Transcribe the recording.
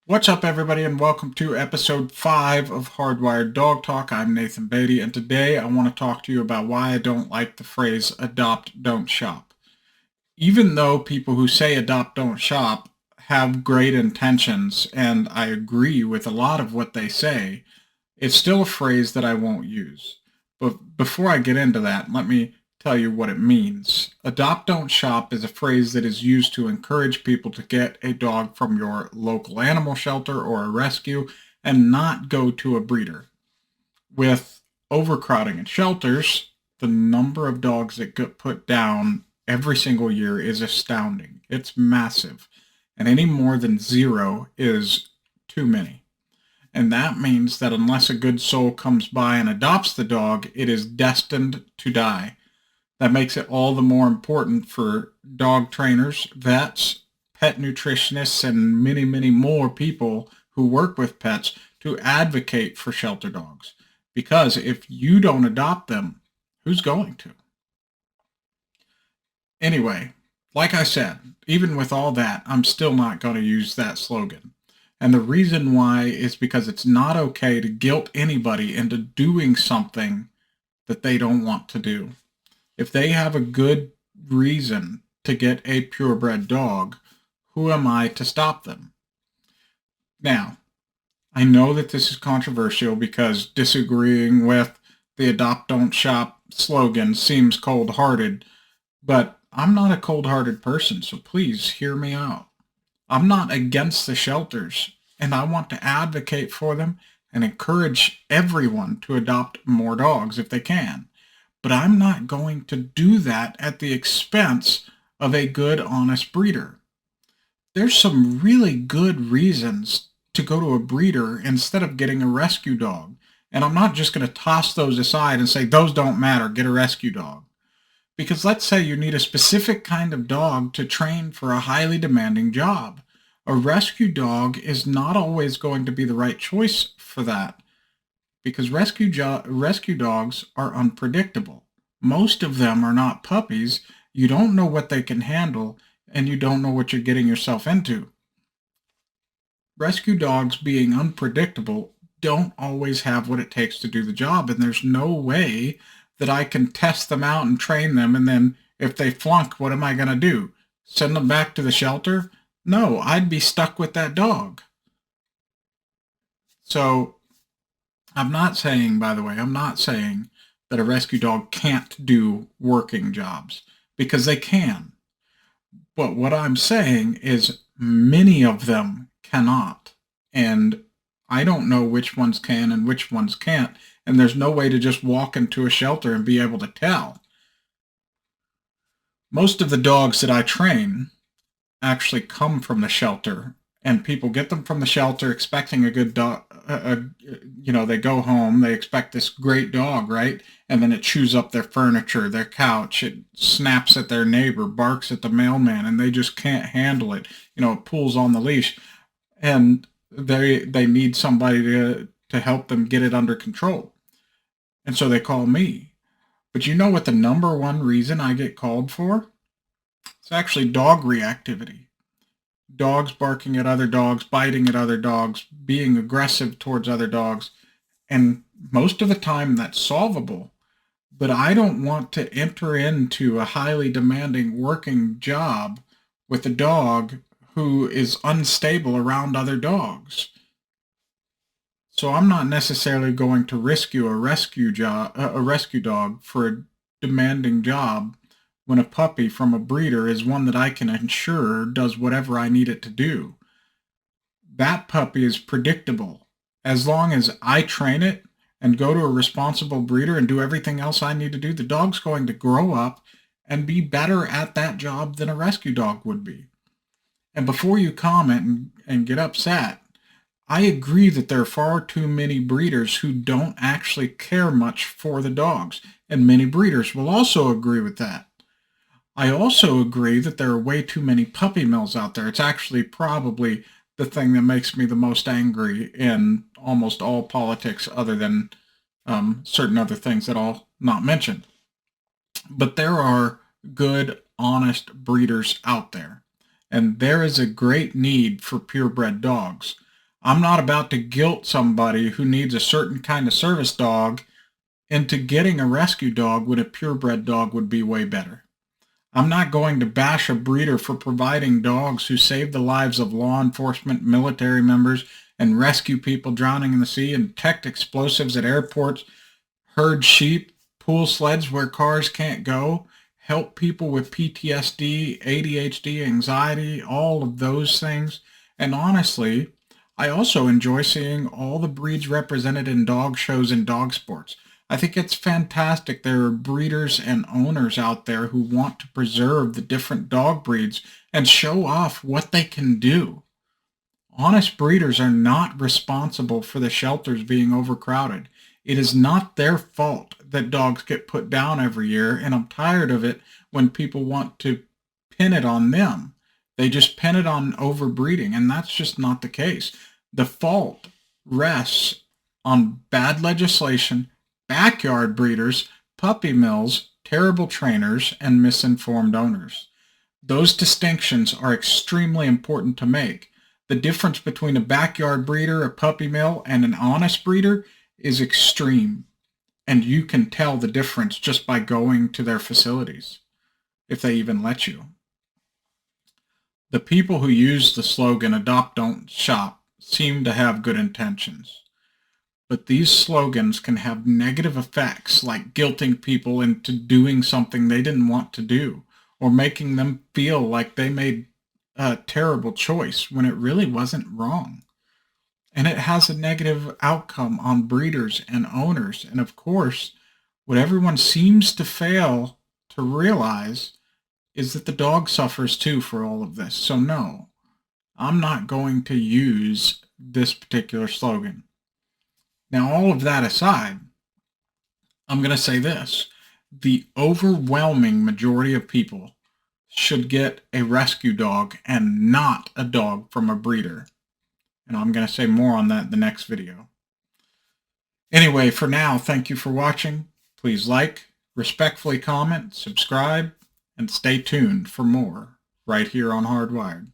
What's up, everybody, and welcome to episode 5 of Hardwired Dog Talk. I'm Nathan Beatty, and today I want to talk to you about why I don't like the phrase adopt, don't shop. Even though people who say adopt, don't shop have great intentions, and I agree with a lot of what they say, it's still a phrase that I won't use. But before I get into that, let me tell you what it means. Adopt, don't shop is a phrase that is used to encourage people to get a dog from your local animal shelter or a rescue and not go to a breeder. With overcrowding in shelters, the number of dogs that get put down every single year is astounding. It's massive. And any more than zero is too many. And that means that unless a good soul comes by and adopts the dog, it is destined to die. That makes it all the more important for dog trainers, vets, pet nutritionists, and many, many more people who work with pets to advocate for shelter dogs. Because if you don't adopt them, who's going to? Anyway, like I said, even with all that, I'm still not going to use that slogan. And the reason why is because it's not okay to guilt anybody into doing something that they don't want to do. If they have a good reason to get a purebred dog, who am I to stop them? Now, I know that this is controversial because disagreeing with the adopt don't shop slogan seems cold hearted, but I'm not a cold hearted person, so please hear me out. I'm not against the shelters, and I want to advocate for them and encourage everyone to adopt more dogs if they can. But I'm not going to do that at the expense of a good, honest breeder. There's some really good reasons to go to a breeder instead of getting a rescue dog. And I'm not just going to toss those aside and say, those don't matter, get a rescue dog. Because let's say you need a specific kind of dog to train for a highly demanding job. A rescue dog is not always going to be the right choice for that because rescue dogs are unpredictable. Most of them are not puppies. You don't know what they can handle, and you don't know what you're getting yourself into. Rescue dogs, being unpredictable, don't always have what it takes to do the job, and there's no way that I can test them out and train them, and then if they flunk, what am I going to do? Send them back to the shelter? No, I'd be stuck with that dog. So I'm not saying, by the way, I'm not saying that a rescue dog can't do working jobs because they can. But what I'm saying is many of them cannot. And I don't know which ones can and which ones can't. And there's no way to just walk into a shelter and be able to tell. Most of the dogs that I train actually come from the shelter, and people get them from the shelter expecting a good dog. They go home, they expect this great dog, right? And then it chews up their furniture, their couch, it snaps at their neighbor, barks at the mailman, and they just can't handle it. It pulls on the leash, and they need somebody to help them get it under control. And so they call me. But you know what the number one reason I get called for? It's actually dog reactivity. Dogs barking at other dogs, biting at other dogs, being aggressive towards other dogs. And most of the time that's solvable. But I don't want to enter into a highly demanding working job with a dog who is unstable around other dogs. So I'm not necessarily going to rescue a rescue dog for a demanding job when a puppy from a breeder is one that I can ensure does whatever I need it to do. That puppy is predictable. As long as I train it and go to a responsible breeder and do everything else I need to do, the dog's going to grow up and be better at that job than a rescue dog would be. And before you comment and get upset, I agree that there are far too many breeders who don't actually care much for the dogs, and many breeders will also agree with that. I also agree that there are way too many puppy mills out there. It's actually probably the thing that makes me the most angry in almost all politics, other than certain other things that I'll not mention. But there are good, honest breeders out there, and there is a great need for purebred dogs. I'm not about to guilt somebody who needs a certain kind of service dog into getting a rescue dog when a purebred dog would be way better. I'm not going to bash a breeder for providing dogs who save the lives of law enforcement, military members, and rescue people drowning in the sea, and detect explosives at airports, herd sheep, pull sleds where cars can't go, help people with PTSD, ADHD, anxiety, all of those things. And honestly, I also enjoy seeing all the breeds represented in dog shows and dog sports. I think it's fantastic there are breeders and owners out there who want to preserve the different dog breeds and show off what they can do. Honest breeders are not responsible for the shelters being overcrowded. It is not their fault that dogs get put down every year, and I'm tired of it when people want to pin it on them. They just pin it on overbreeding, and that's just not the case. The fault rests on bad legislation, backyard breeders, puppy mills, terrible trainers, and misinformed owners. Those distinctions are extremely important to make. The difference between a backyard breeder, a puppy mill, and an honest breeder is extreme. And you can tell the difference just by going to their facilities, if they even let you. The people who use the slogan "Adopt, Don't Shop" seem to have good intentions. But these slogans can have negative effects, like guilting people into doing something they didn't want to do, or making them feel like they made a terrible choice when it really wasn't wrong. And it has a negative outcome on breeders and owners. And of course, what everyone seems to fail to realize is that the dog suffers too for all of this. So no, I'm not going to use this particular slogan. Now, all of that aside, I'm going to say this. The overwhelming majority of people should get a rescue dog and not a dog from a breeder. And I'm going to say more on that in the next video. Anyway, for now, thank you for watching. Please like, respectfully comment, subscribe, and stay tuned for more right here on Hardwired.